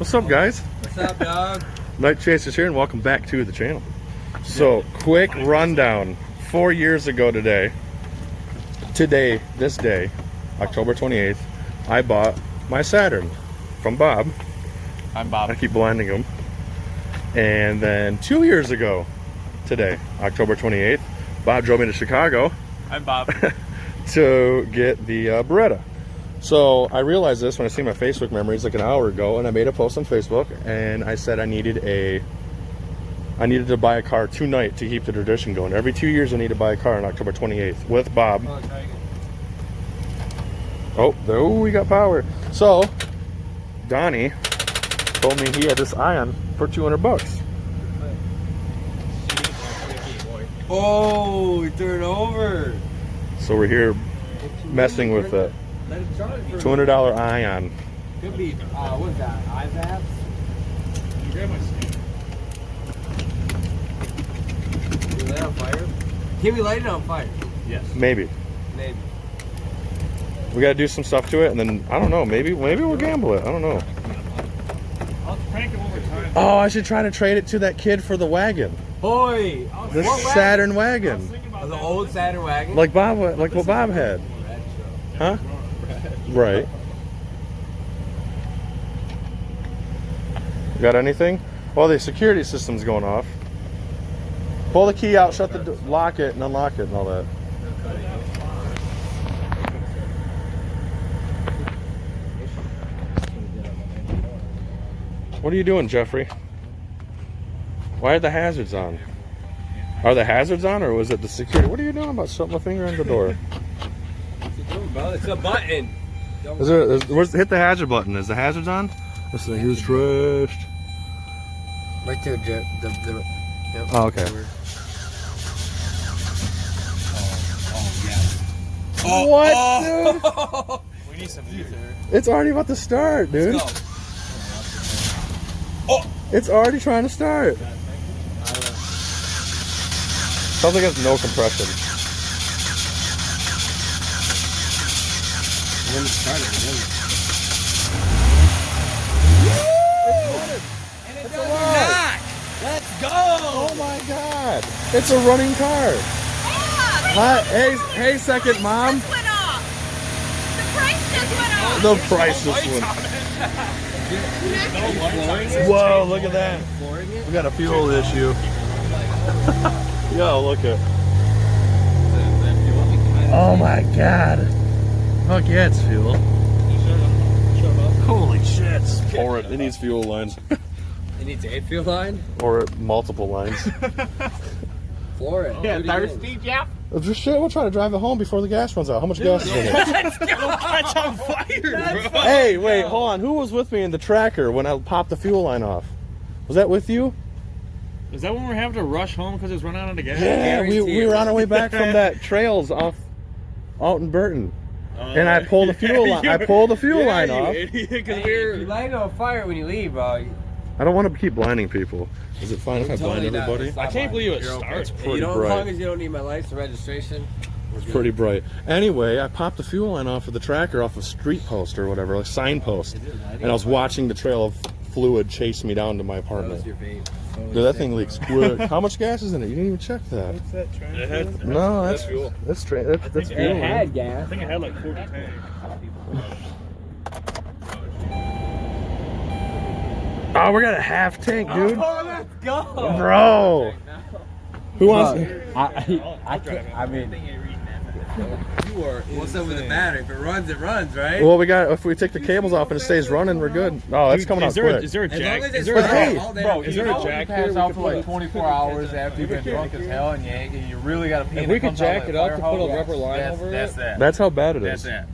What's up, guys? What's up, dog? NightChasers here, and welcome back to the channel. So, quick rundown. 4 years ago this day, October 28th, I bought my Saturn from Bob. I'm Bob. I keep blinding him. And then 2 years ago today, October 28th, Bob drove me to Chicago. I'm Bob. To get the Beretta. So I realized this when I see my Facebook memories like an hour ago, and I made a post on Facebook, and I said I needed to buy a car tonight to keep the tradition going. Every 2 years I need to buy a car on October 28th with Bob. Oh, we got power. So Donnie told me he had this Ion for 200 bucks. Oh, we threw it over. So we're here messing with a $200 Ion. Could be, what's that, iPads? Can you grab my stick? Can we light it on fire? Can we light it on fire? Yes. Maybe. Maybe. We gotta do some stuff to it, and then, I don't know, maybe we'll gamble it. I don't know. I'll crank it over time. Oh, I should try to trade it to that kid for the wagon. Boy! The Saturn wagon. The old Saturn wagon? Like what Bob had. Huh? Right. Got anything? Well, the security system's going off. Pull the key out, shut the door, lock it, and unlock it, and all that. What are you doing, Jeffrey? Why are the hazards on? Are the hazards on, or was it the security? What are you doing about shutting my finger on the door? It's a button. Hit the hazard button. Is the hazards on? This thing is trashed. Right there, Jeff. Yep. Oh, okay. Oh, What, dude? We need some ether. It's already about to start, dude. Let's go. It's already trying to start. Sounds like it has no compression. When it started, It's alive. Let's go! Oh my God! It's a running car. Hi, hey, second mom. The price just went up. The price just went. Whoa! Look at that. We got a fuel issue. Yo, look at. Oh my God! Fuck yeah, it's fuel. Holy shit! Pour it. It needs fuel lines. It needs a fuel line? Or multiple lines. Floor it. Yeah, thirsty, yeah. Just shit, we'll try to drive it home before the gas runs out. How much gas is in it? That's on fire, bro. Hey, wait, hold on. Who was with me in the tracker when I popped the fuel line off? Was that with you? Is that when we're having to rush home because it's running out of gas? Yeah, we were on our way back from that trails out in Burton. And I pulled the fuel line. I pulled the fuel line off. You light it on fire when you leave, bro. I don't want to keep blinding people. Is it fine if I blind everybody? I can't believe it starts. Pretty As long bright. as you don't need my license or registration. It's pretty bright. Anyway, I popped the fuel line off of the tracker off a street post or whatever, like signpost. And I was watching the trail of fluid chase me down to my apartment. Dude, that thing leaks quick. How much gas is in it? You didn't even check that. What's that train? No, that's fuel. That's fuel. It had gas. I think it had like 40 tanks. Oh, we got a half tank, dude. Oh, let's go. Bro. Who wants? I mean, what's up with the battery? If it runs, right? Well, if we take the cables off and it stays running, we're good. Oh, that's coming out quick. Is there a jack? Is there a running jack? all day. Bro, is there a You jack Pass here? out for like 24 hours after you've been drunk as hell and yank, and you really got to pee. If we could jack it up to put a rubber line over that's it. that. That's how bad it That's is. that.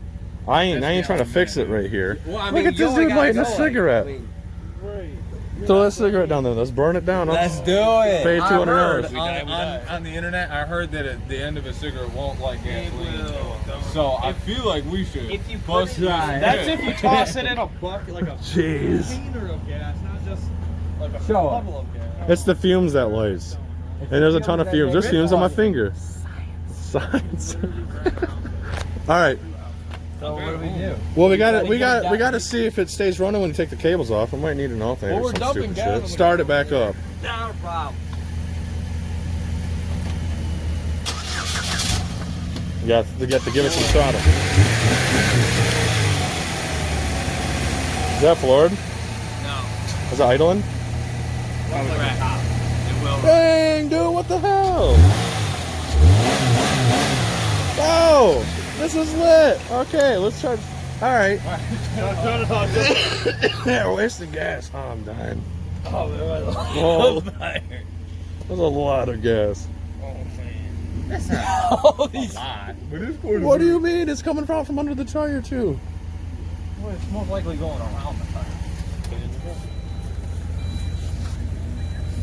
I ain't trying to fix it right here. Well, I Look mean, at this dude lighting a cigarette. Throw that cigarette down there. Let's burn it down. Let's do it. Pay $200. On the internet, I heard that at the end of a cigarette won't like gasoline. So I feel like we should bust this. That's if you toss it in a bucket, like a Jeez. container of gas, not just like a Show bubble of gas. It's the fumes that lights. And there's a ton of fumes. There's fumes on my finger. Science. All right. So what do we do? Well, we gotta see if it stays running when you take the cables off. I might need an alternator Well, or we're some dumping stupid gas shit. Start it back up. Not a problem. You got to give it some throttle. Is that floored? No. Is it idling? Probably right. It will. Dang, dude, what the hell? Oh, this is lit. Okay, let's try. All right. Yeah, wasting gas. Oh, I'm dying. Oh, that's a lot of gas. That's not a lot. What do you mean? It's coming from under the tire too. Well, it's most likely going around the tire.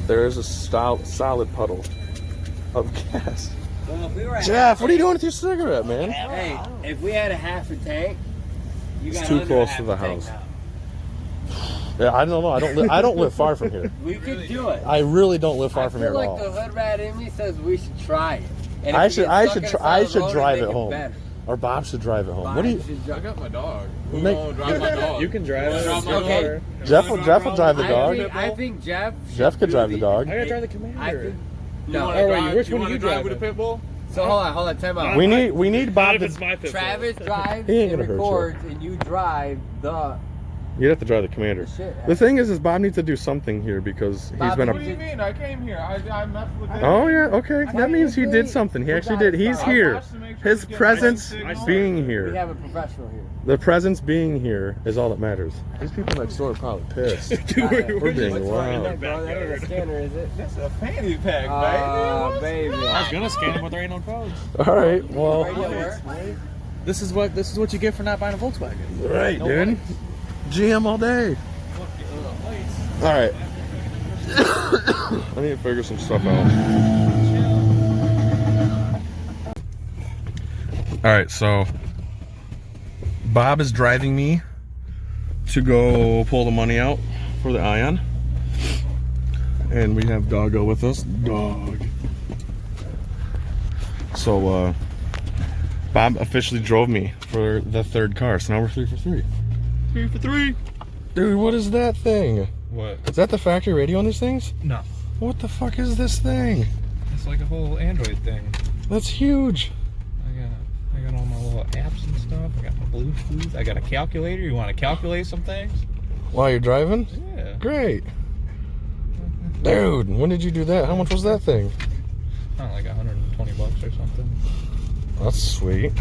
There is a solid puddle of gas. Well, if we were at Jeff, what are you doing with your cigarette, man? Hey, if we had a half a tank, you It's got too under close half to the a tank house. now. Yeah, I don't know. I don't live far from here. We could do it. I really don't live far I from feel here at like all. the hood rat in me says we should try it. And if I we should- get I stuck should in try- the side I of the should road, drive make it home. better. Or Bob should drive it home. What do you? Should I drive- got my dog. Who Make- gonna drive my dog? You can drive it. Drive my Okay. dog. Jeff will drive the dog. I think Jeff. Jeff could drive the dog. I gotta drive the Commander. I think. You No. wanna Oh, wait, drive- which you one wanna you drive with a driving? pit bull? So hold on, time out. We need Bob Not if to. it's my pit bull. Travis drives He ain't and gonna hurt you. records, and you drive the You'd have to drive the Commander. shit. The thing is Bob needs to do something here because he's Bob, been What do a. you mean? I came here. I messed with it. Oh yeah, okay. That means he did Technically, something. He we actually got did. He's started. here. watched to make sure His we get presence the right signal. being We here. have a professional here. The presence being here is all that matters. These people next door are probably pissed. We're being What's wrong with loud. that, bro? That ain't a scanner, is it? That's a fanny pack, Baby. I was gonna scan him, but there ain't no codes. All right, well, Radio work. This is what you get for not buying a Volkswagen. right, dude. GM all day. All right. I need to figure some stuff out. All right, so Bob is driving me to go pull the money out for the Ion. And we have Doggo with us. Dog. So, Bob officially drove me for the third car, so now we're 3 for 3. 3 for 3. Dude, what is that thing? What? Is that the factory radio on these things? No. What the fuck is this thing? It's like a whole Android thing. That's huge. I got all my little apps and stuff. I got my Bluetooth. I got a calculator. You want to calculate some things? While you're driving? Yeah. Great. Dude, when did you do that? How much was that thing? Oh, like $120 or something. That's sweet.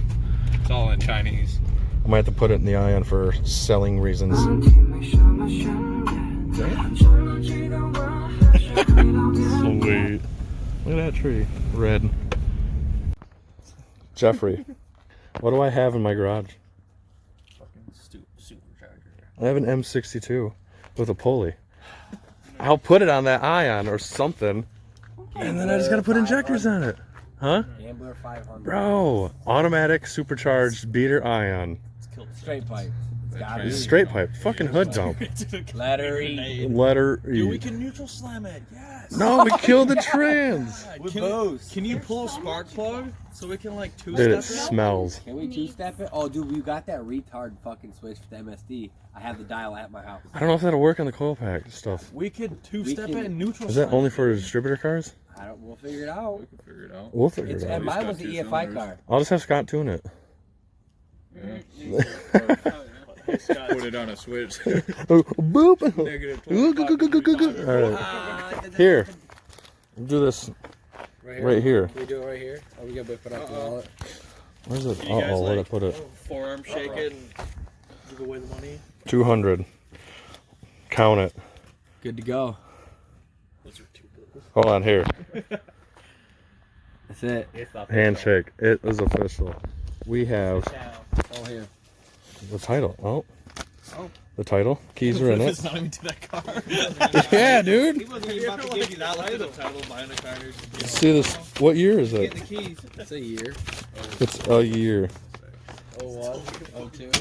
It's all in Chinese. I might have to put it in the Ion for selling reasons. Sweet. Look at that tree. Red. Jeffrey, what do I have in my garage? Fucking supercharger. I have an M62 with a pulley. I'll put it on that Ion or something. And then I just gotta put injectors on it. Huh? Gambler 500. Bro, automatic supercharged beater Ion. Straight pipe. It's gotta be. Straight pipe. Fucking hood dump. Letter E. Letter Dude, we E. can neutral slam it. Yes. No, we killed the trans. Can you pull a spark plug so we can like Dude, it two-step it? smells. Can we two-step it? Oh, dude, we got that retard fucking switch for the MSD. I have the dial at my house. I don't know if that'll work on the coil pack stuff. We could two-step We can- it and neutral. Is that slam only it. for distributor cars? We'll figure it out. We can figure it out. We'll figure It's, it and out. mine was the EFI car. I'll just have Scott tune it. Put it on a switch. Oh, boop. Negative Alright. Here. Do this right here. Can we do it right here? Oh, we gotta put up the wallet. Where's it? You guys Uh-oh, where'd I like- put it? Forearm shake it and give away the money. 200. Count it. Good to go. Those are two bills. Hold on, here. That's it. Handshake. It is official. We have Oh, here. the title. Oh. The title. Keys are in It's it. not even to that car. Yeah, dude. He wasn't even about to give you that title behind the car. See this? What year is it? The keys. It's a year. It's a year. 01, 02.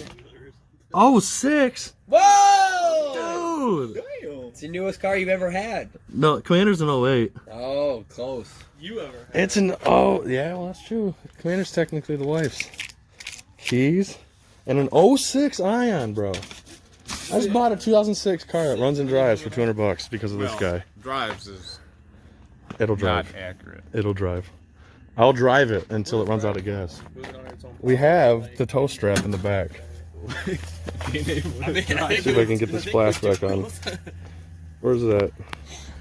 Oh, 06. Whoa! Dude. It's the newest car you've ever had. No, Commander's an 08. Oh, close. You ever had? It's an, oh, yeah, well, that's true. Commander's technically the wife's. Keys. And an 06 Ion, bro. I just bought a 2006 car that runs and drives for $200 because of this guy. Drives is It'll drive. not accurate. It'll drive. I'll drive it until it runs out of gas. We have the tow strap in the back. See if I can get the splash back on. Where's it at?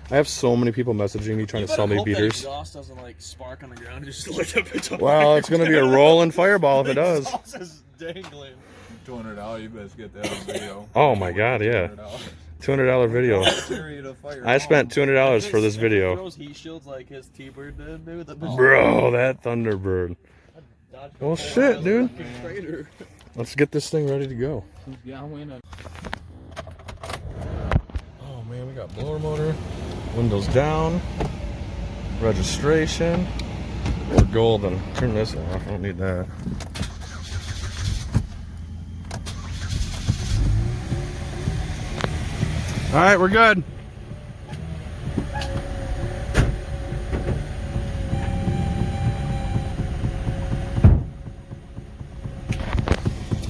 I have so many people messaging me trying to sell me beaters. Exhaust doesn't like spark on the ground. Just light that bitch up. Well, it's gonna be a rolling fireball if it does. Dangling. $200, you best get that on video. Oh my god, yeah. $200 video. I spent $200 for this video. Throws heat shields like his T-Bird did, maybe that Bro, that Thunderbird. Well, shit, dude. Let's get this thing ready to go. Oh man, we got blower motor, windows down, registration. We're golden. Turn this off. I don't need that. All right, we're good.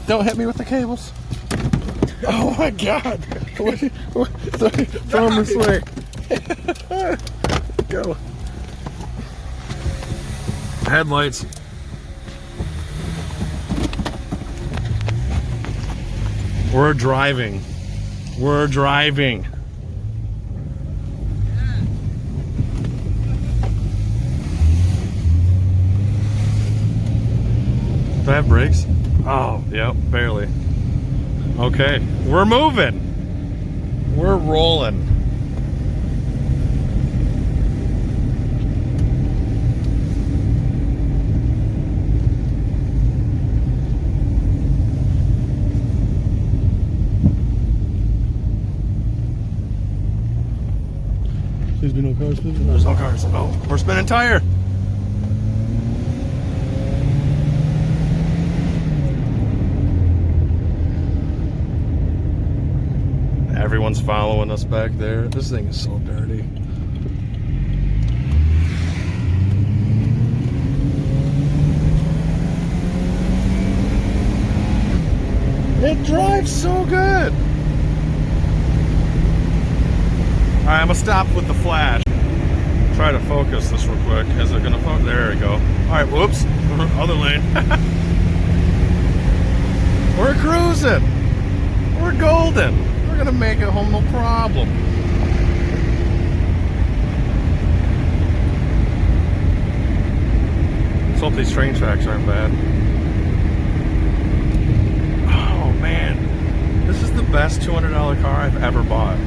Don't hit me with the cables. Oh my god. Throw them this way. Go. Headlights. We're driving. We're driving. Do I have brakes? Oh, yep, barely. Okay, we're moving. We're rolling. Please be no cars, please. There's no cars. Oh, we're spinning tire. Everyone's following us back there. This thing is so dirty. It drives so good. All right, I'm gonna stop with the flash. Try to focus this real quick. Is it gonna focus? There we go. All right, whoops. Other lane. We're cruising. We're golden. We're gonna make it home no problem. Let's hope these train tracks aren't bad. Oh man, this is the best $200 car I've ever bought.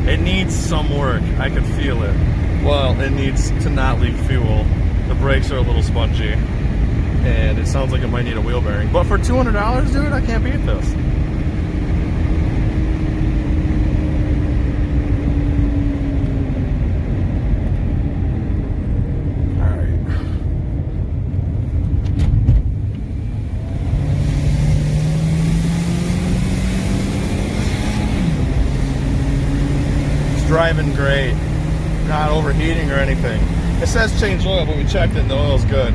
It needs some work. I can feel it. Well, it needs to not leak fuel. The brakes are a little spongy, and it sounds like it might need a wheel bearing. But for $200, dude, I can't beat this. Driving great, not overheating or anything. It says change oil, but we checked it and the oil's good.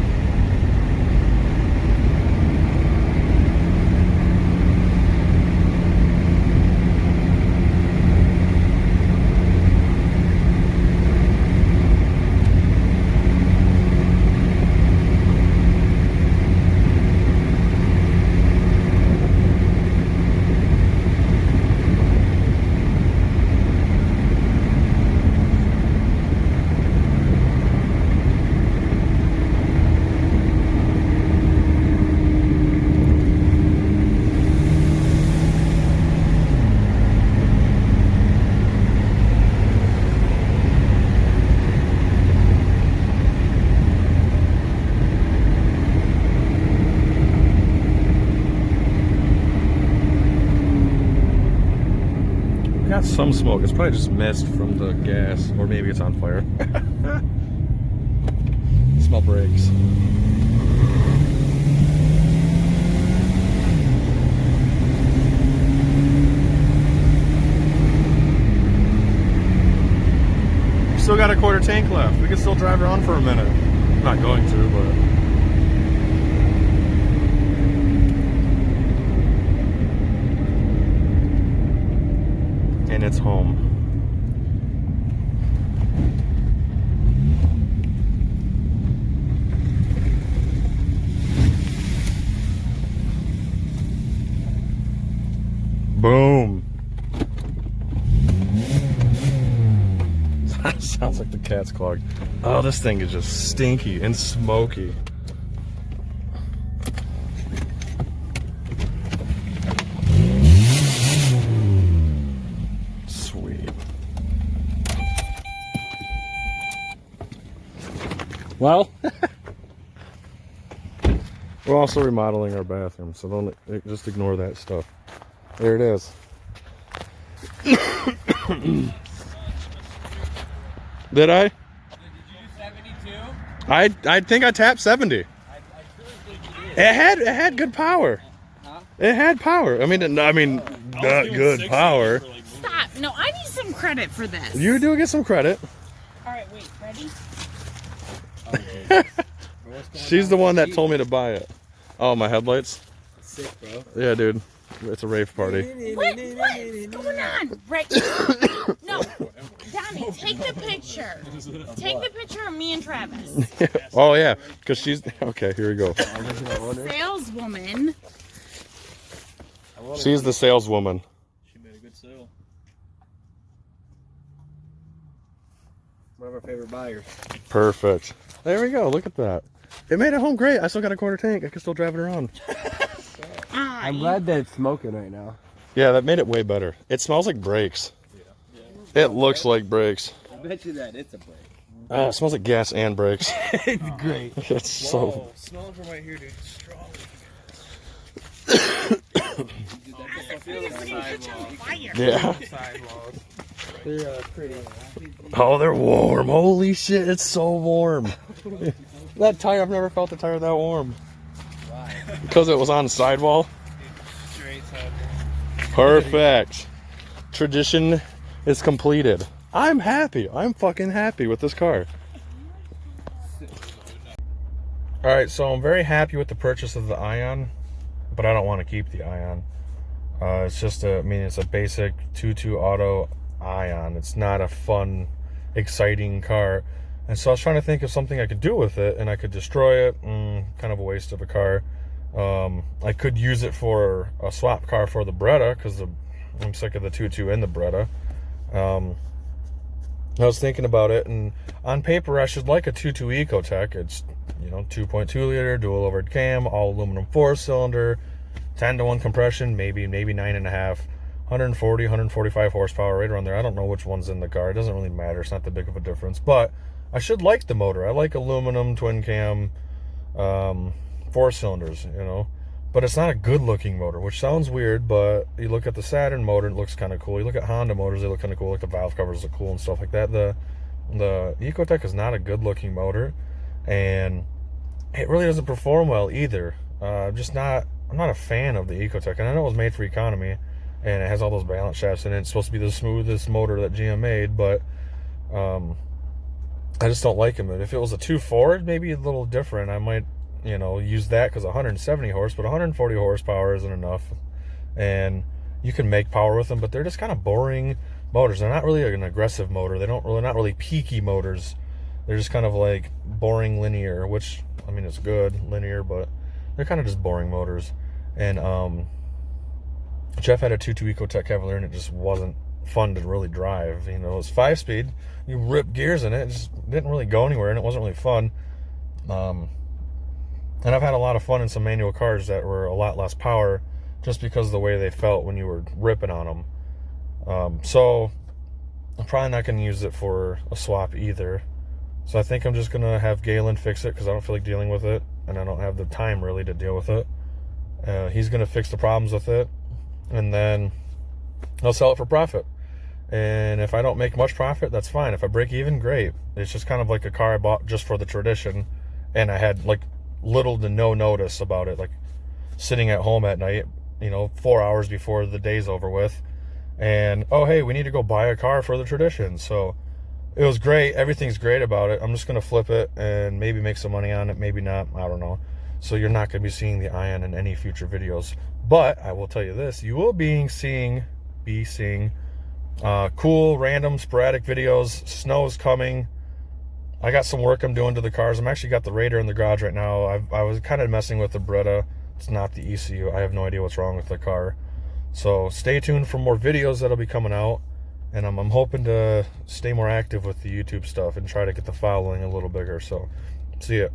Got some smoke. It's probably just mist from the gas, or maybe it's on fire. Smell brakes. Still got a quarter tank left. We can still drive around for a minute. I'm not going to, but and it's home. Boom. Sounds like the cat's clogged. Oh, this thing is just stinky and smoky. Sweet. Well, we're also remodeling our bathroom, so don't just ignore that stuff. There it is. Did I? Did you do 72? I think I tapped 70. I truly think you did. It had good power. Huh? It had power. I mean, not good power. Stop. No, I need some credit for this. You do get some credit. All right, wait. Ready? She's the one that told me to buy it. Oh, my headlights? Sick, bro. Yeah, dude. It's a rave party. What is going on? Right. No. Donnie, take the picture. Take the picture of me and Travis. Oh, yeah. Because she's... Okay, here we go. Saleswoman. She's the saleswoman. She made a good sale. One of our favorite buyers. Perfect. There we go. Look at that. It made it home great. I still got a quarter tank. I can still drive it around. I'm glad that it's smoking right now. Yeah, that made it way better. It smells like brakes. It looks like brakes. I bet you that it's a break. It smells like gas and brakes. It's great. It's so... Smelling from right here, dude. Strong. Yeah. Sidewalls. They're pretty. Oh, they're warm. Holy shit, it's so warm. That tire, I've never felt the tire that warm. Why? Because it was on the sidewall. Straight sidewall. Perfect. Tradition is completed. I'm happy. I'm fucking happy with this car. Alright, so I'm very happy with the purchase of the Ion, but I don't want to keep the Ion. It's just it's a basic 2.2 auto Ion. It's not a fun, exciting car. And so I was trying to think of something I could do with it, and I could destroy it. Kind of a waste of a car. I could use it for a swap car for the Beretta, because I'm sick of the 2.2 and the Beretta. I was thinking about it, and on paper I should like a 2.2 Ecotec. It's 2.2 liter dual overhead cam, all aluminum 4-cylinder, 10-to-1 compression, maybe 9.5, 140, 145 horsepower right around there. I don't know which one's in the car. It doesn't really matter. It's not that big of a difference, but I should like the motor. I like aluminum twin cam 4 cylinders, but it's not a good looking motor, which sounds weird, but you look at the Saturn motor, it looks kind of cool. You look at Honda motors, they look kind of cool, like the valve covers look cool and stuff like that. The Ecotec is not a good looking motor, and it really doesn't perform well either. I'm not a fan of the Ecotec, and I know it was made for economy, and it has all those balance shafts in it. It's supposed to be the smoothest motor that GM made, but I just don't like them. And if it was a 2.4, maybe a little different. I might use that, because 170 horse, but 140 horsepower isn't enough. And you can make power with them, but they're just kind of boring motors. They're not really an aggressive motor. They're not really peaky motors. They're just kind of like boring linear, which, it's good, linear, but they're kind of just boring motors. And Jeff had a 2.2 Ecotec Cavalier, and it just wasn't fun to really drive. It was 5-speed. You rip gears in it. It just didn't really go anywhere, and it wasn't really fun. And I've had a lot of fun in some manual cars that were a lot less power, just because of the way they felt when you were ripping on them. So I'm probably not going to use it for a swap either. So I think I'm just going to have Galen fix it, because I don't feel like dealing with it, and I don't have the time really to deal with it. He's going to fix the problems with it, and then I'll sell it for profit. And if I don't make much profit, that's fine. If I break even, great. It's just kind of like a car I bought just for the tradition, and I had like little to no notice about it, like sitting at home at night, 4 hours before the day's over with, and oh hey, we need to go buy a car for the tradition. So it was great. Everything's great about it. I'm just going to flip it and maybe make some money on it, maybe not, I don't know. So you're not going to be seeing the Ion in any future videos, but I will tell you this: you will be seeing Cool, random, sporadic videos. Snow's coming. I got some work I'm doing to the cars. I'm actually got the Raider in the garage right now. I was kind of messing with the Beretta. It's not the ECU. I have no idea what's wrong with the car. So stay tuned for more videos that'll be coming out. And I'm hoping to stay more active with the YouTube stuff and try to get the following a little bigger. So see ya.